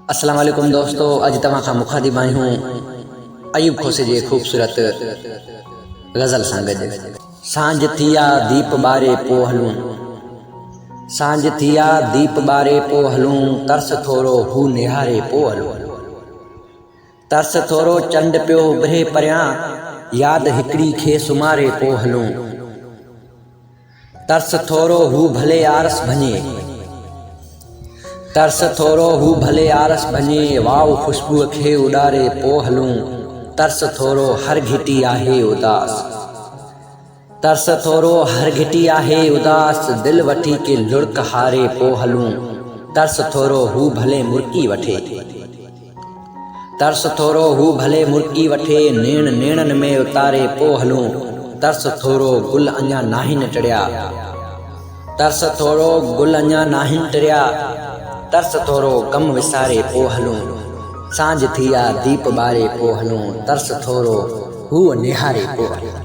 अस्सलाम वालेकुम दोस्तों, अज तव्हां खां मुखातिब आई हूँ अयूब खोसे जे खूबसूरत गज़ल सां गॾु। सांझ थिया दीप ॿारे पो हलूं, सांझ थिया दीप ॿारे पो हलूं, तरस थोरो हू निहारे पो हलूं। तरस थोरो चंड पियो उभरे परियां, याद हिकड़ी खे सुमारे पो हलूं। तरस थोरो हू भले आरस भञे, तरस थोरो हू भले आरस भञे, वाव खुशबूअ खे उॾारे पो हलूं। तरस थोरो हर घिटी आहे उदास, तरस थोरो हर घिटी आहे उदास, दिल वठी के लुढ़क हारे पो हलूं। तरस थोरो हू भले मुर्की वठे, तरस थोरो हू भले मुर्की वठे, नेण नेणन में उतारे पो हलूं। तरस थोरो गुल अञा नाहिन टिड़िया, तरस थोरो गुल अञा नाहिन टिड़िया, तरस थोरो गम विसारे पो हलूं। सांझ थिया दीप ॿारे पो हलूं, तरस थोरो हू निहारे पो हलूं।